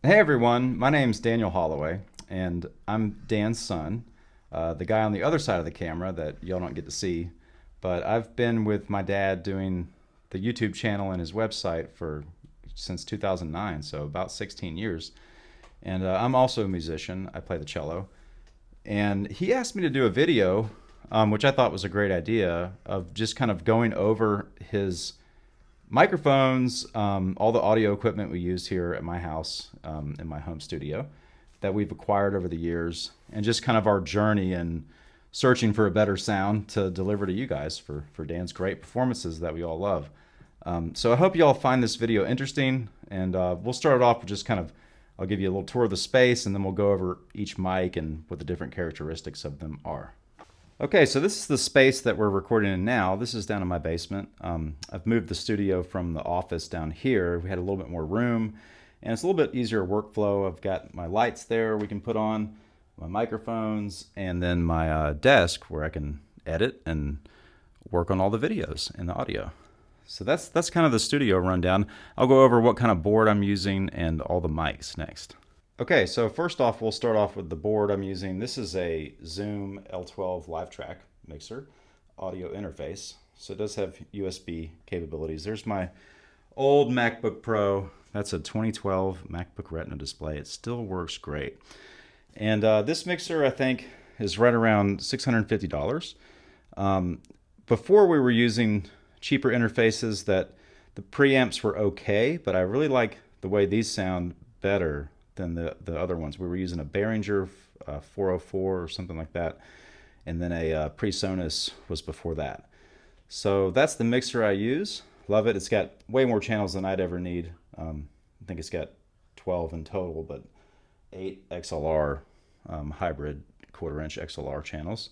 Hey everyone, my name's DanCHolloway, and I'm Dan's son, the guy on the other side of the camera that y'all don't get to see. But I've been with my dad doing the YouTube channel and his website for since 2009, so about 16 years. And I'm also a musician. I play the cello, and he asked me to do a video, which I thought was a great idea, of just kind of going over his microphones, all the audio equipment we use here at my house, in my home studio, that we've acquired over the years, and just kind of our journey in searching for a better sound to deliver to you guys for Dan's great performances that we all love. So I hope you all find this video interesting, and we'll start it off with just kind of, I'll give you a little tour of the space, and then we'll go over each mic and what the different characteristics of them are. Okay, so this is the space that we're recording in now. This is down in my basement. I've moved the studio from the office down here. We had a little bit more room, and it's a little bit easier workflow. I've got my lights there we can put on, my microphones, and then my desk where I can edit and work on all the videos and the audio. So that's kind of the studio rundown. I'll go over what kind of board I'm using and all the mics next. Okay, so first off, we'll start off with the board I'm using. This is a Zoom L12 live track mixer audio interface. So it does have USB capabilities. There's my old MacBook Pro. That's a 2012 MacBook Retina display. It still works great. And this mixer, I think, is right around $650. Before we were using cheaper interfaces that the preamps were okay, but I really like the way these sound better than the other ones. We were using a Behringer 404 or something like that, and then a PreSonus was before that. So that's the mixer I use. Love it. It's got way more channels than I'd ever need. I think it's got 12 in total, but 8 XLR hybrid quarter-inch XLR channels.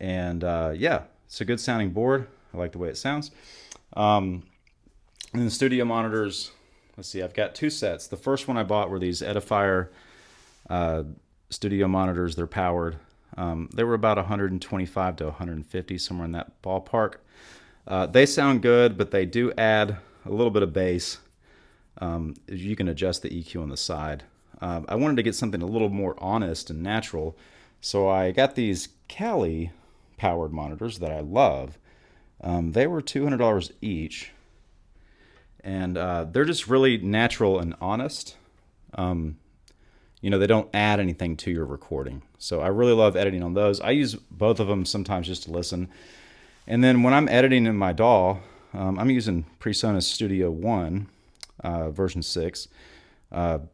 And yeah, it's a good sounding board. I like the way it sounds. And the studio monitors, let's see, I've got 2 sets. The first one I bought were these Edifier studio monitors. They're powered. They were about 125 to 150, somewhere in that ballpark. They sound good, but they do add a little bit of bass. You can adjust the EQ on the side. I wanted to get something a little more honest and natural, so I got these Kali powered monitors that I love. They were $200 each. And they're just really natural and honest. They don't add anything to your recording. So I really love editing on those. I use both of them sometimes just to listen. And then when I'm editing in my DAW, I'm using PreSonus Studio One, version 6.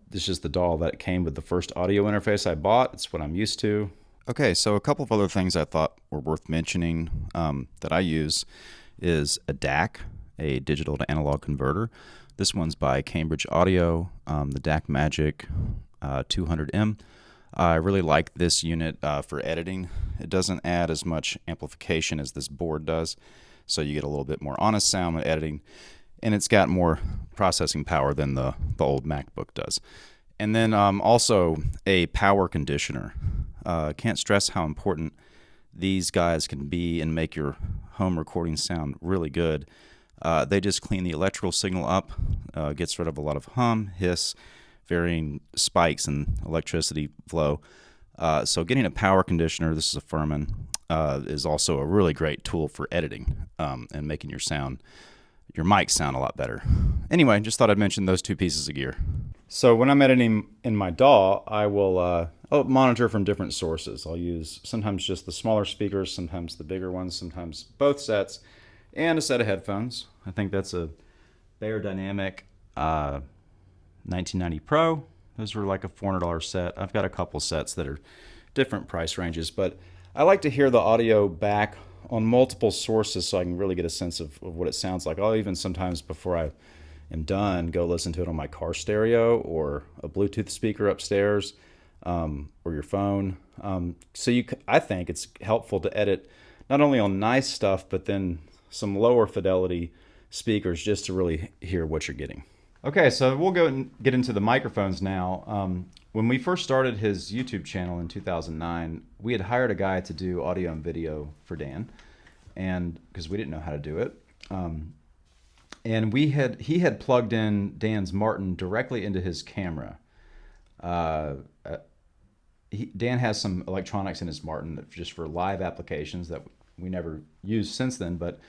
This is the DAW that came with the first audio interface I bought. It's what I'm used to. Okay, so a couple of other things I thought were worth mentioning that I use is a DAC, a digital to analog converter. This one's by Cambridge Audio, the DAC Magic 200M. I really like this unit for editing. It doesn't add as much amplification as this board does, so you get a little bit more honest sound when editing, and it's got more processing power than the old MacBook does. And then also a power conditioner. Can't stress how important these guys can be and make your home recording sound really good. They just clean the electrical signal up, gets rid of a lot of hum, hiss, varying spikes in electricity flow. So getting a power conditioner, this is a Furman, is also a really great tool for editing and making your mic sound a lot better. Anyway, just thought I'd mention those 2 pieces of gear. So when I'm editing in my DAW, I will I'll monitor from different sources. I'll use sometimes just the smaller speakers, sometimes the bigger ones, sometimes both sets, and a set of headphones. I think that's a Beyerdynamic 1990 Pro. Those were like a $400 set. I've got a couple sets that are different price ranges, but I like to hear the audio back on multiple sources so I can really get a sense of what it sounds like. I'll even sometimes, before I am done, go listen to it on my car stereo or a Bluetooth speaker upstairs, or your phone. I think it's helpful to edit not only on nice stuff, but then some lower fidelity speakers just to really hear what you're getting. Okay, so we'll go and get into the microphones now. When we first started his YouTube channel in 2009, we had hired a guy to do audio and video for Dan, and because we didn't know how to do it. And he had plugged in Dan's Martin directly into his camera. Uh, Dan has some electronics in his Martin just for live applications that we never used since then, but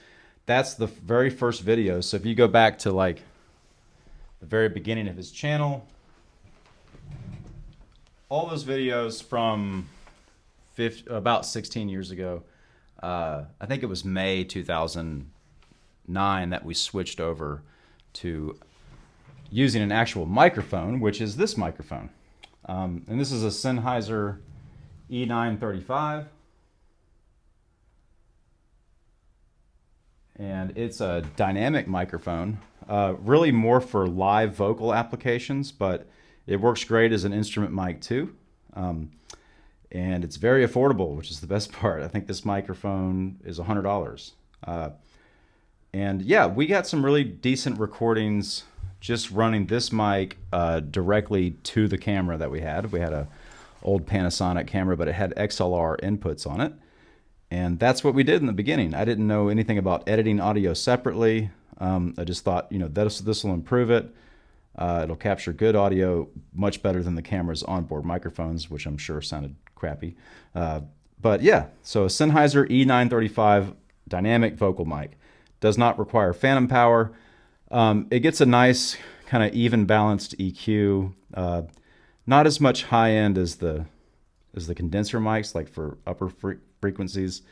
that's the very first video. So if you go back to like the very beginning of his channel, all those videos from about 16 years ago, I think it was May 2009 that we switched over to using an actual microphone, which is this microphone. And this is a Sennheiser E935. And it's a dynamic microphone, really more for live vocal applications, but it works great as an instrument mic too. And it's very affordable, which is the best part. I think this microphone is $100. And yeah, we got some really decent recordings just running this mic directly to the camera that we had. We had a old Panasonic camera, but it had XLR inputs on it. And that's what we did in the beginning. I didn't know anything about editing audio separately. I just thought, you know, this will improve it. It'll capture good audio much better than the camera's onboard microphones, which I'm sure sounded crappy. But yeah, so a Sennheiser E935 dynamic vocal mic. Does not require phantom power. It gets a nice kind of even balanced EQ. Not as much high end as the condenser mics, like for upper frequencies.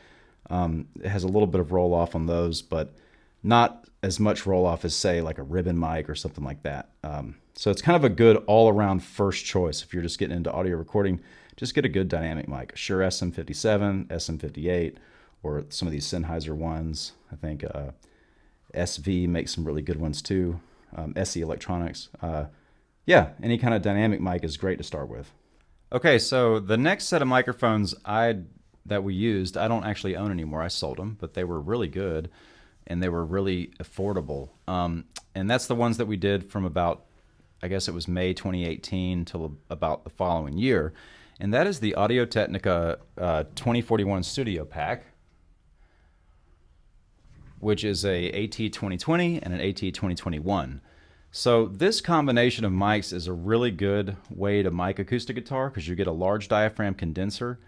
It has a little bit of roll off on those, but not as much roll off as say like a ribbon mic or something like that. So it's kind of a good all around first choice. If you're just getting into audio recording, just get a good dynamic mic. Shure SM57, SM58, or some of these Sennheiser ones. I think SV makes some really good ones too. SE Electronics. Yeah, any kind of dynamic mic is great to start with. Okay, so the next set of microphones that we used, I don't actually own anymore. I sold them, but they were really good and they were really affordable. And that's the ones that we did from about, I guess it was May 2018 till about the following year. And that is the Audio-Technica 2041 Studio Pack, which is a AT2020 and an AT2021. So this combination of mics is a really good way to mic acoustic guitar because you get a large diaphragm condenser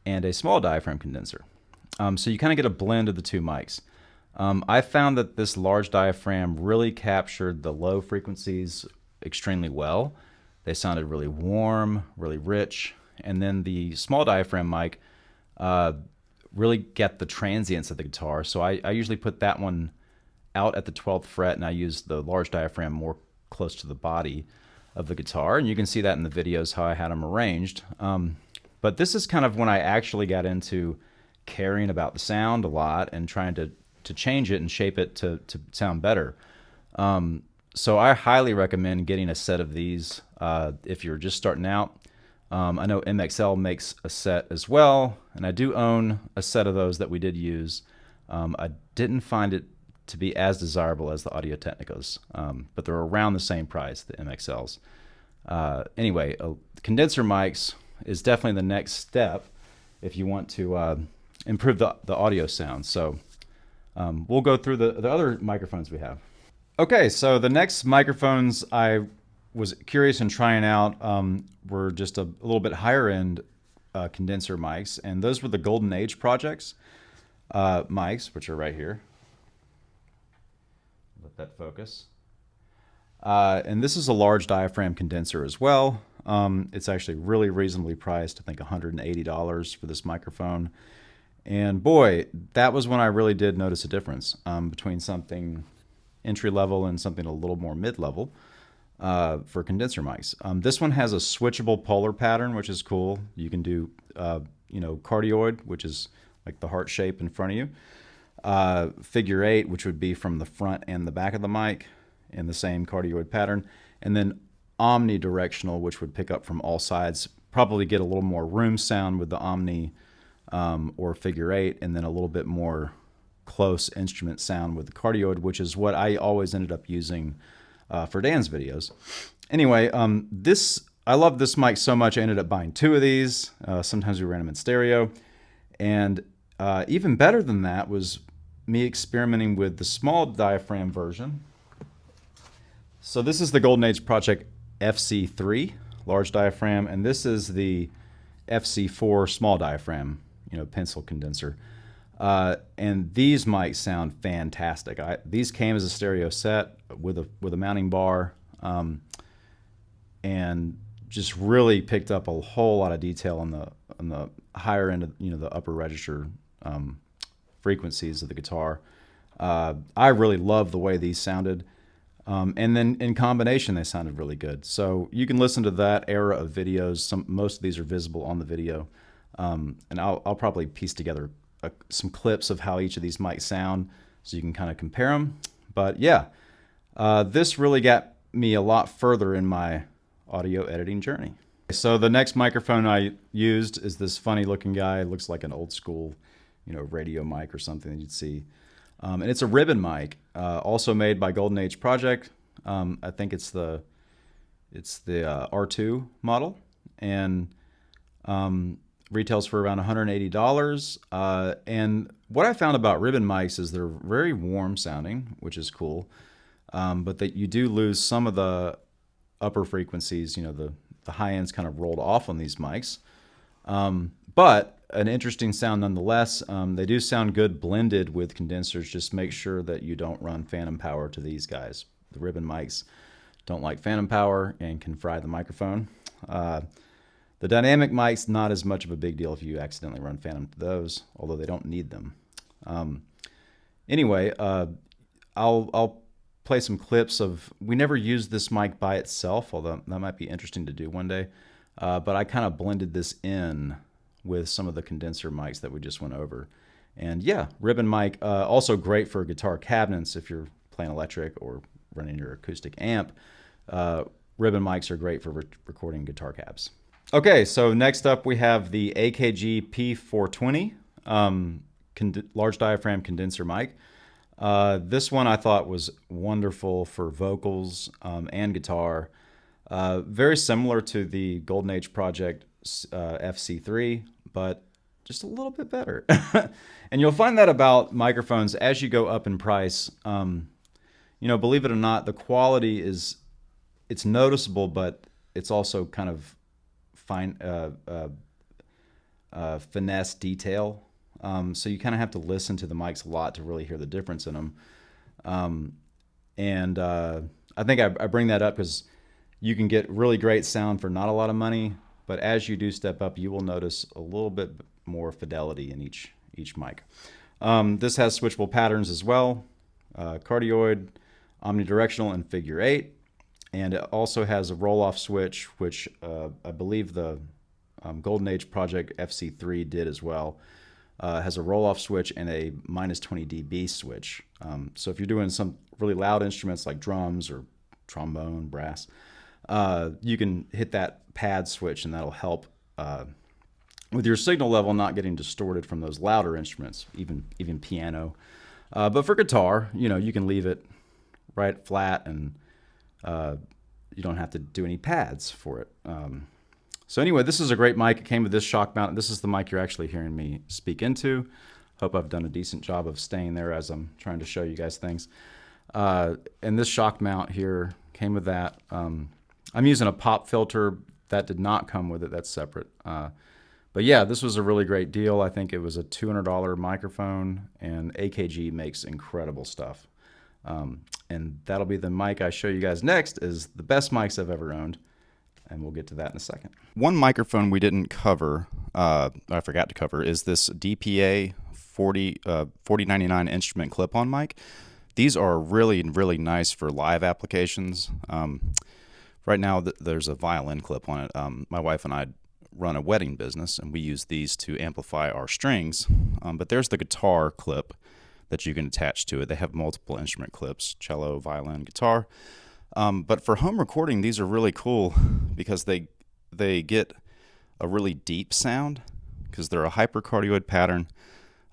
and a small diaphragm condenser. So you kind of get a blend of the two mics. I found that this large diaphragm really captured the low frequencies extremely well. They sounded really warm, really rich. And then the small diaphragm mic really get the transients of the guitar. So I usually put that one out at the 12th fret, and I use the large diaphragm more close to the body of the guitar. And you can see that in the videos how I had them arranged. But this is kind of when I actually got into caring about the sound a lot and trying to change it and shape it to sound better. So I highly recommend getting a set of these if you're just starting out. I know MXL makes a set as well, and I do own a set of those that we did use. I didn't find it to be as desirable as the Audio-Technicas, but they're around the same price, the MXLs. Anyway, condenser mics is definitely the next step if you want to improve the audio sound. So we'll go through the other microphones we have. Okay, so the next microphones I was curious in trying out were just a little bit higher end condenser mics, and those were the Golden Age projects mics, which are right here. Let that focus. And this is a large diaphragm condenser as well. It's actually really reasonably priced. I think $180 for this microphone. And boy, that was when I really did notice a difference between something entry level and something a little more mid-level for condenser mics. This one has a switchable polar pattern, which is cool. You can do, cardioid, which is like the heart shape in front of you. Figure 8, which would be from the front and the back of the mic in the same cardioid pattern. And then omnidirectional, which would pick up from all sides, probably get a little more room sound with the omni or figure 8, and then a little bit more close instrument sound with the cardioid, which is what I always ended up using for Dan's videos. Anyway, I love this mic so much I ended up buying 2 of these. Sometimes we ran them in stereo. And even better than that was me experimenting with the small diaphragm version. So this is the Golden Age Project FC3 large diaphragm, and this is the FC4 small diaphragm, pencil condenser. And these mics sound fantastic. These came as a stereo set with a mounting bar, and just really picked up a whole lot of detail on the higher end of the upper register frequencies of the guitar. I really love the way these sounded, and then in combination they sounded really good. So you can listen to that era of videos. Most of these are visible on the video, and I'll probably piece together some clips of how each of these might sound so you can kind of compare them. But yeah, this really got me a lot further in my audio editing journey. So the next microphone I used is this funny looking guy. It looks like an old school, radio mic or something that you'd see. And it's a ribbon mic, also made by Golden Age Project. I think it's the R2 model, and retails for around $180. And what I found about ribbon mics is they're very warm sounding, which is cool, but that you do lose some of the upper frequencies. The high end's kind of rolled off on these mics, but an interesting sound nonetheless. They do sound good blended with condensers. Just make sure that you don't run phantom power to these guys. The ribbon mics don't like phantom power and can fry the microphone. The dynamic mics, not as much of a big deal if you accidentally run phantom to those, although they don't need them. Anyway, I'll play some clips of, we never used this mic by itself, although that might be interesting to do one day. But I kind of blended this in with some of the condenser mics that we just went over. And yeah, ribbon mic, also great for guitar cabinets if you're playing electric or running your acoustic amp. Ribbon mics are great for recording guitar cabs. Okay, so next up we have the AKG P420 large diaphragm condenser mic. This one I thought was wonderful for vocals and guitar. Very similar to the Golden Age Project FC3, but just a little bit better. And you'll find that about microphones as you go up in price. Believe it or not, the quality it's noticeable, but it's also kind of fine, finesse detail. So you kind of have to listen to the mics a lot to really hear the difference in them. I think I bring that up because you can get really great sound for not a lot of money, but as you do step up, you will notice a little bit more fidelity in each mic. This has switchable patterns as well, cardioid, omnidirectional, and figure 8. And it also has a roll-off switch, which I believe the Golden Age Project FC3 did as well. Has a roll-off switch and a minus 20 dB switch. So if you're doing some really loud instruments like drums or trombone, brass, you can hit that pad switch and that'll help with your signal level not getting distorted from those louder instruments, even piano. But for guitar, you can leave it right flat and you don't have to do any pads for it. So anyway, this is a great mic. It came with this shock mount. This is the mic you're actually hearing me speak into. Hope I've done a decent job of staying there as I'm trying to show you guys things. And this shock mount here came with that. I'm using a pop filter. That did not come with it. That's separate. But yeah, this was a really great deal. I think it was a $200 microphone, and AKG makes incredible stuff. And that'll be the mic I show you guys next, is the best mics I've ever owned. And we'll get to that in a second. One microphone we didn't cover, I forgot to cover, is this DPA 4099 instrument clip-on mic. These are really, really nice for live applications. Right now, there's a violin clip on it. My wife and I run a wedding business, and we use these to amplify our strings. But there's the guitar clip that you can attach to it. They have multiple instrument clips, cello, violin, guitar. But for home recording, these are really cool because they get a really deep sound because they're a hypercardioid pattern.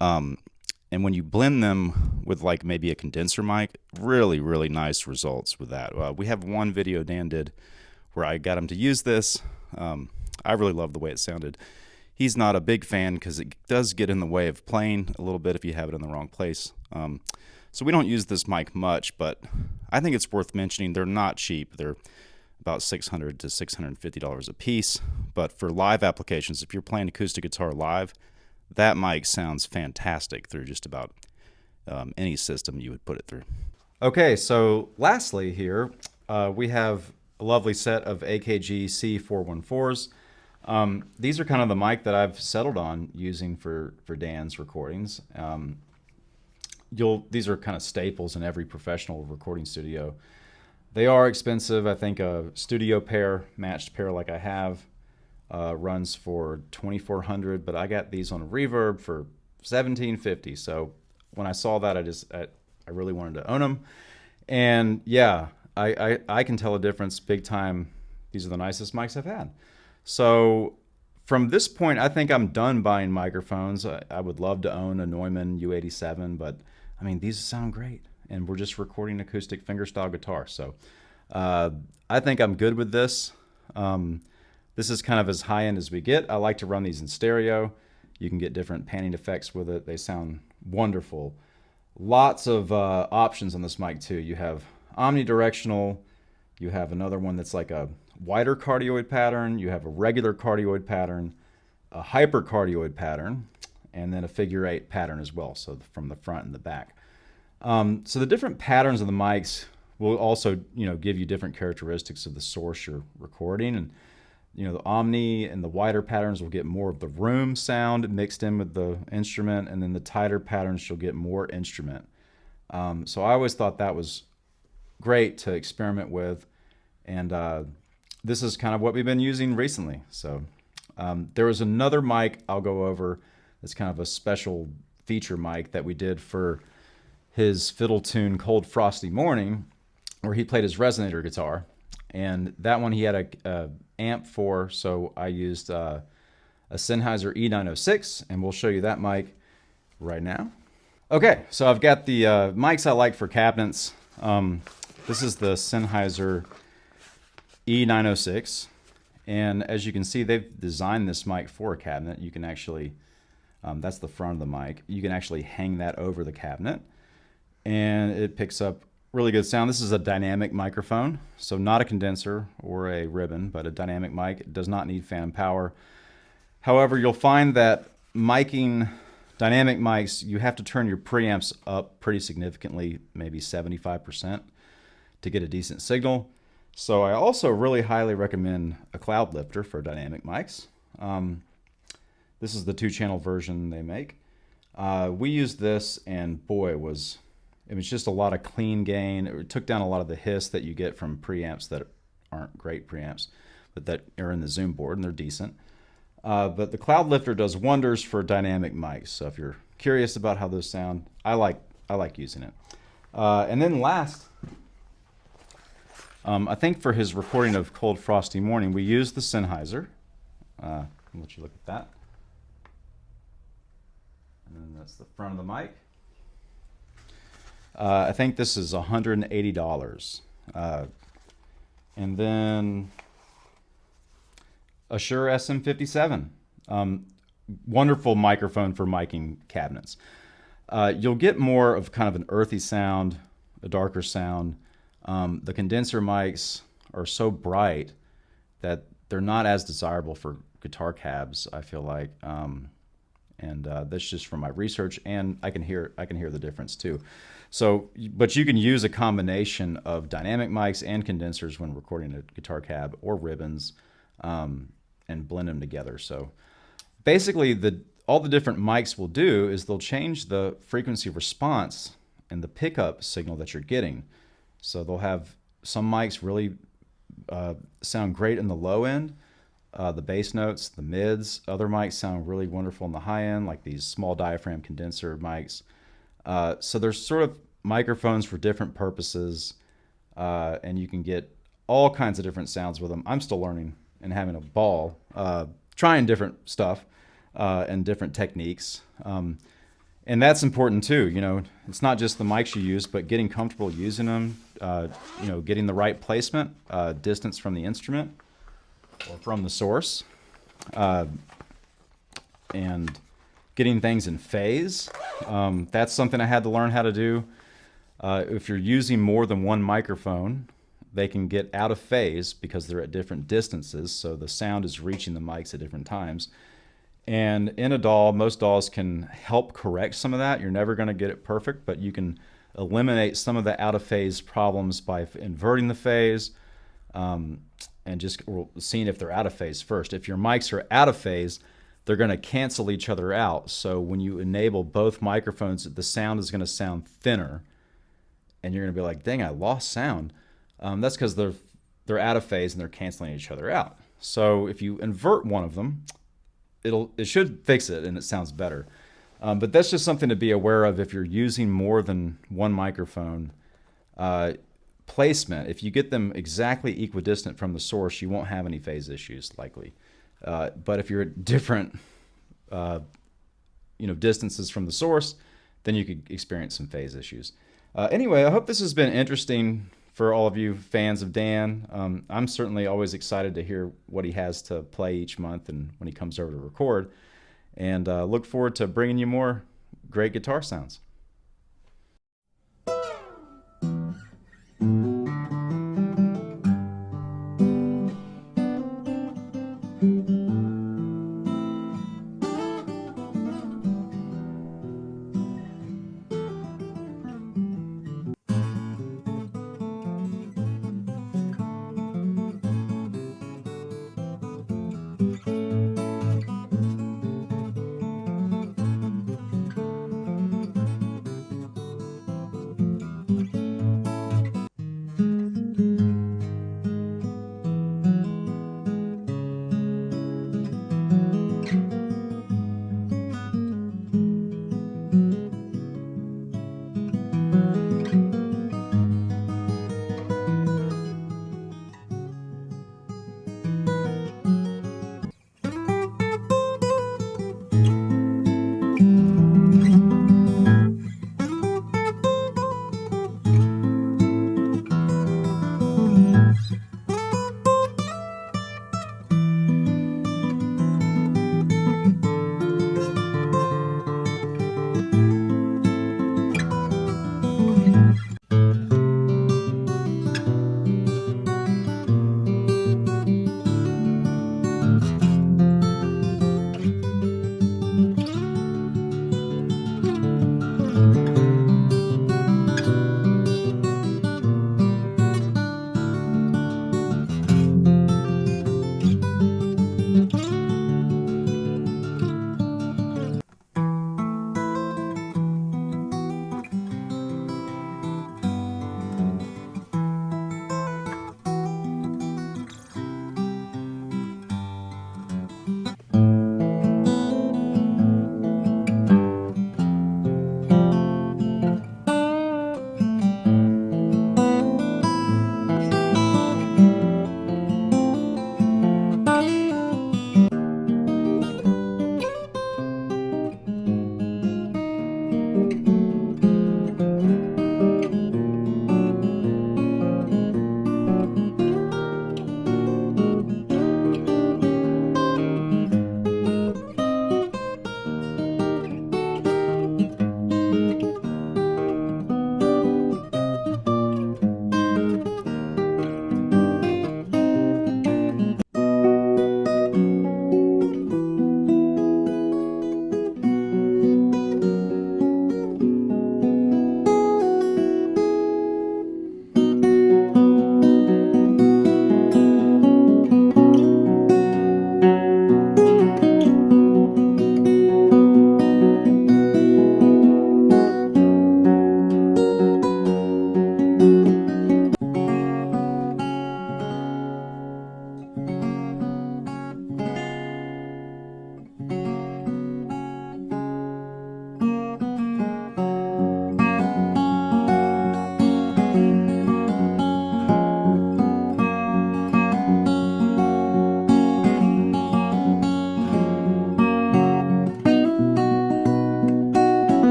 And when you blend them with like maybe a condenser mic, really, really nice results with that. We have one video Dan did where I got him to use this. I really love the way it sounded. He's not a big fan because it does get in the way of playing a little bit if you have it in the wrong place. So we don't use this mic much, but I think it's worth mentioning. They're not cheap. They're about $600 to $650 a piece. But for live applications, if you're playing acoustic guitar live, that mic sounds fantastic through just about any system you would put it through. Okay, so lastly here, we have a lovely set of AKG C414s. These are kind of the mic that I've settled on using for Dan's recordings. These are kind of staples in every professional recording studio. They are expensive. I think a studio pair, matched pair like I have, runs for $2,400, but I got these on Reverb for $1,750. So when I saw that, I really wanted to own them. And yeah, I can tell a difference big time. These are the nicest mics I've had. So from this point, I think I'm done buying microphones. I would love to own a Neumann U87, but I mean, these sound great. And we're just recording acoustic fingerstyle guitar. So I think I'm good with this. This is kind of as high end as we get. I like to run these in stereo. You can get different panning effects with it. They sound wonderful. Lots of options on this mic too. You have omnidirectional. You have another one that's like a wider cardioid pattern. You have a regular cardioid pattern, a hypercardioid pattern, and then a figure 8 pattern as well. So from the front and the back. So the different patterns of the mics will also, give you different characteristics of the source you're recording. And the omni and the wider patterns will get more of the room sound mixed in with the instrument, and then the tighter patterns you'll get more instrument. So I always thought that was great to experiment with, and this is kind of what we've been using recently. So there was another mic I'll go over. It's kind of a special feature mic that we did for his fiddle tune Cold Frosty Morning, where he played his resonator guitar. And that one he had a amp for, so I used a Sennheiser E906, and we'll show you that mic right now. Okay, so I've got the mics I like for cabinets. This is the Sennheiser E906, and as you can see, they've designed this mic for a cabinet. You can actually, that's the front of the mic, you can actually hang that over the cabinet, and it picks up really good sound. This is a dynamic microphone, so not a condenser or a ribbon, but a dynamic mic. It does not need fan power. However, you'll find that miking dynamic mics, you have to turn your preamps up pretty significantly, maybe 75%, to get a decent signal. So I also really highly recommend a cloud lifter for dynamic mics. This is the 2-channel version they make. We used this, and boy, it was just a lot of clean gain. It took down a lot of the hiss that you get from preamps that aren't great preamps, but that are in the Zoom board, and they're decent. But the cloud lifter does wonders for dynamic mics. So if you're curious about how those sound, I like using it. And then last, I think for his recording of Cold Frosty Morning, we used the Sennheiser. I'll let you look at that. And then that's the front of the mic. I think this is $180. And then a Shure SM57. Wonderful microphone for miking cabinets. You'll get more of kind of an earthy sound, a darker sound. The condenser mics are so bright that they're not as desirable for guitar cabs, I feel like. And that's just from my research, and I can hear the difference too. So, but you can use a combination of dynamic mics and condensers when recording a guitar cab or ribbons, and blend them together. So basically, all the different mics will do is they'll change the frequency response and the pickup signal that you're getting. So they'll have some mics really sound great in the low end, the bass notes, the mids. Other mics sound really wonderful in the high end, like these small diaphragm condenser mics. So there's sort of microphones for different purposes, and you can get all kinds of different sounds with them. I'm still learning and having a ball, trying different stuff and different techniques. And that's important too. It's not just the mics you use, but getting comfortable using them, getting the right placement, distance from the instrument or from the source, and getting things in phase. That's something I had to learn how to do. If you're using more than one microphone, they can get out of phase because they're at different distances, so the sound is reaching the mics at different times. And in a DAW, most DAWs can help correct some of that. You're never going to get it perfect, but you can eliminate some of the out of phase problems by inverting the phase, and just seeing if they're out of phase first. If your mics are out of phase, they're going to cancel each other out. So when you enable both microphones, the sound is going to sound thinner, and you're going to be like, dang, I lost sound. That's because they're out of phase and they're canceling each other out. So if you invert one of them, it should fix it and it sounds better. But that's just something to be aware of if you're using more than one microphone. Placement, if you get them exactly equidistant from the source, you won't have any phase issues likely. But if you're at different distances from the source, then you could experience some phase issues. Anyway, I hope this has been interesting for all of you fans of Dan. I'm certainly always excited to hear what he has to play each month and when he comes over to record. And look forward to bringing you more great guitar sounds.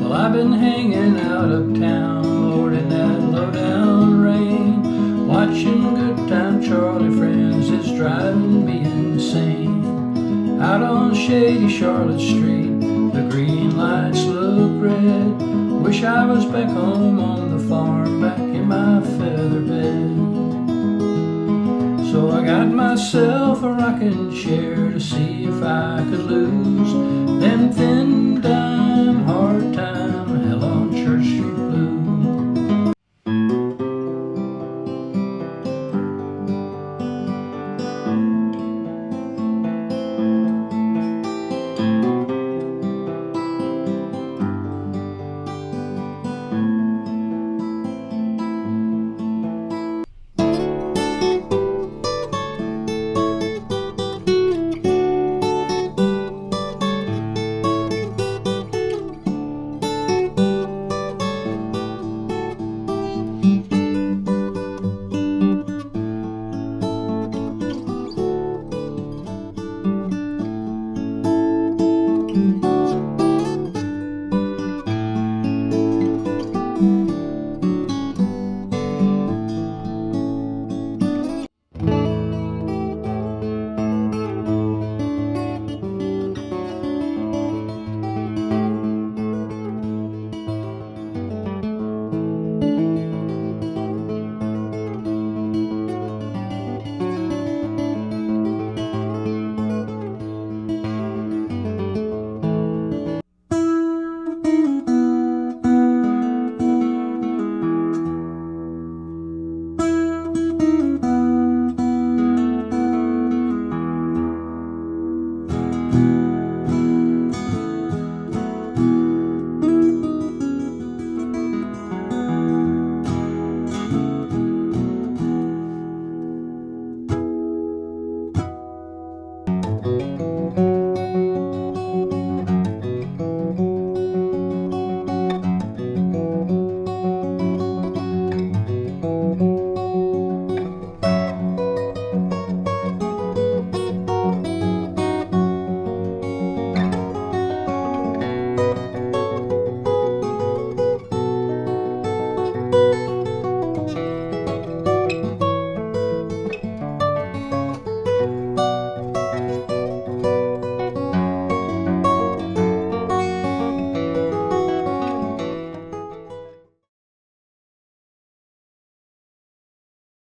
Well, I've been hanging out uptown, Lord, in that low-down rain, watching good time Charlie friends is driving me insane. Out on shady Charlotte Street, the green lights look red. Wish I was back home on the farm, back in my feather bed. So I got myself a rocking chair to see if I could lose them thin dime hard